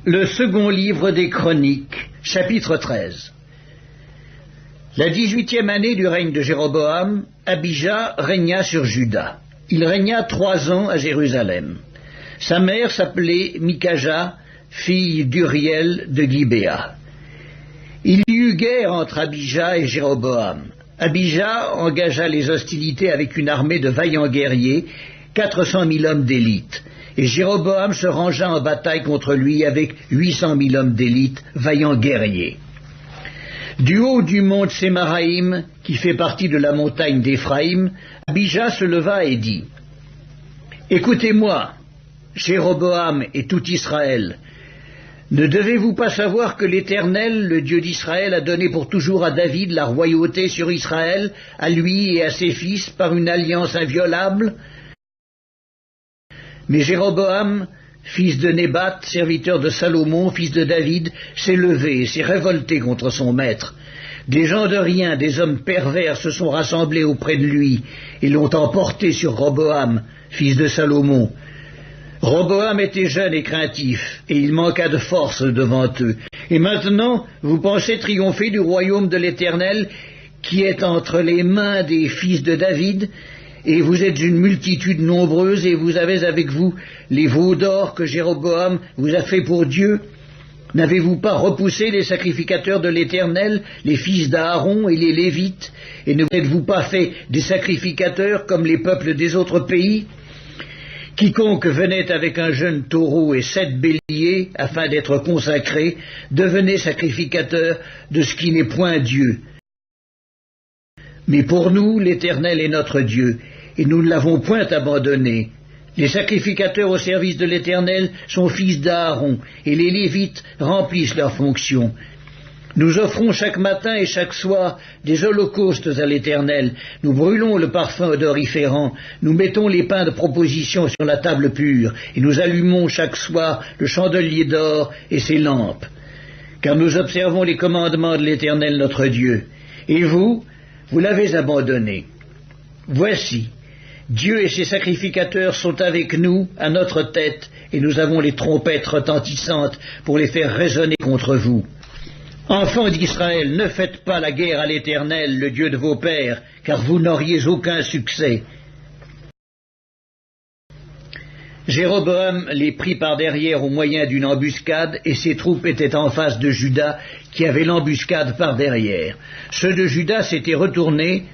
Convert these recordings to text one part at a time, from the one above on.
Le second livre des Chroniques, chapitre 13. La 18e année du règne de Jéroboam, Abijah régna sur Juda. Il régna 3 ans à Jérusalem. Sa mère s'appelait Mikaja, fille d'Uriel de Gibéa. Il y eut guerre entre Abijah et Jéroboam. Abijah engagea les hostilités avec une armée de vaillants guerriers, 400 000 hommes d'élite. Et Jéroboam se rangea en bataille contre lui avec 800 000 hommes d'élite, vaillants guerriers. Du haut du mont Sémaraïm, qui fait partie de la montagne d'Éphraïm, Abijah se leva et dit : « Écoutez-moi, Jéroboam et tout Israël, ne devez-vous pas savoir que l'Éternel, le Dieu d'Israël, a donné pour toujours à David la royauté sur Israël, à lui et à ses fils, par une alliance inviolable ? Mais Jéroboam, fils de Nébat, serviteur de Salomon, fils de David, s'est levé et s'est révolté contre son maître. Des gens de rien, des hommes pervers se sont rassemblés auprès de lui et l'ont emporté sur Roboam, fils de Salomon. Roboam était jeune et craintif, et il manqua de force devant eux. Et maintenant, vous pensez triompher du royaume de l'Éternel, qui est entre les mains des fils de David, et vous êtes une multitude nombreuse, et vous avez avec vous les veaux d'or que Jéroboam vous a fait pour Dieu. N'avez-vous pas repoussé les sacrificateurs de l'Éternel, les fils d'Aaron et les Lévites, et ne vous êtes-vous pas fait des sacrificateurs comme les peuples des autres pays ? Quiconque venait avec un jeune taureau et 7 béliers, afin d'être consacré, devenait sacrificateur de ce qui n'est point Dieu. Mais pour nous, l'Éternel est notre Dieu, et nous ne l'avons point abandonné. Les sacrificateurs au service de l'Éternel sont fils d'Aaron, et les Lévites remplissent leurs fonctions. Nous offrons chaque matin et chaque soir des holocaustes à l'Éternel. Nous brûlons le parfum odoriférant. Nous mettons les pains de proposition sur la table pure, et nous allumons chaque soir le chandelier d'or et ses lampes. Car nous observons les commandements de l'Éternel notre Dieu. Et vous l'avez abandonné. Voici, Dieu et ses sacrificateurs sont avec nous, à notre tête, et nous avons les trompettes retentissantes pour les faire résonner contre vous. Enfants d'Israël, ne faites pas la guerre à l'Éternel, le Dieu de vos pères, car vous n'auriez aucun succès. Jéroboam les prit par derrière au moyen d'une embuscade, et ses troupes étaient en face de Juda, qui avait l'embuscade par derrière. Ceux de Juda s'étaient retournés,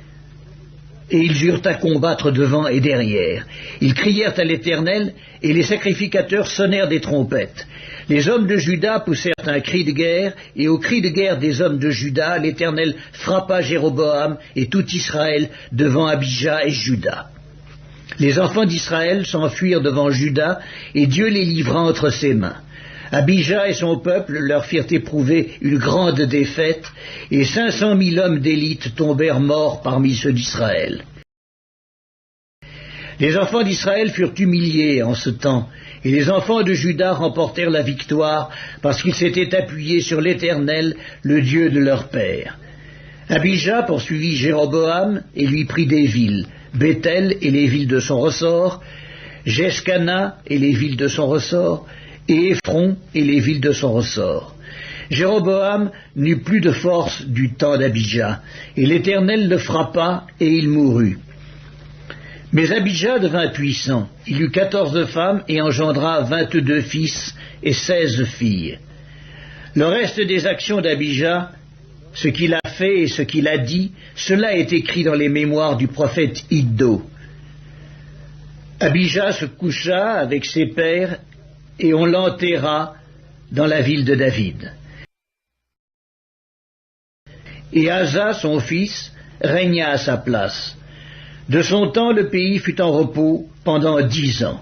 et ils eurent à combattre devant et derrière. Ils crièrent à l'Éternel, et les sacrificateurs sonnèrent des trompettes. Les hommes de Juda poussèrent un cri de guerre, et au cri de guerre des hommes de Juda, l'Éternel frappa Jéroboam et tout Israël devant Abijah et Juda. Les enfants d'Israël s'enfuirent devant Juda, et Dieu les livra entre ses mains. Abijah et son peuple leur firent éprouver une grande défaite, et 500 000 hommes d'élite tombèrent morts parmi ceux d'Israël. Les enfants d'Israël furent humiliés en ce temps, et les enfants de Juda remportèrent la victoire, parce qu'ils s'étaient appuyés sur l'Éternel, le Dieu de leur père. Abijah poursuivit Jéroboam et lui prit des villes, Béthel et les villes de son ressort, Jescana et les villes de son ressort, et Éphron et les villes de son ressort. Jéroboam n'eut plus de force du temps d'Abijah, et l'Éternel le frappa, et il mourut. Mais Abijah devint puissant. Il eut 14 femmes et engendra 22 fils et 16 filles. Le reste des actions d'Abijah, ce qu'il a fait et ce qu'il a dit, cela est écrit dans les mémoires du prophète Iddo. Abijah se coucha avec ses pères et on l'enterra dans la ville de David. Et Asa, son fils, régna à sa place. De son temps, le pays fut en repos pendant 10 ans.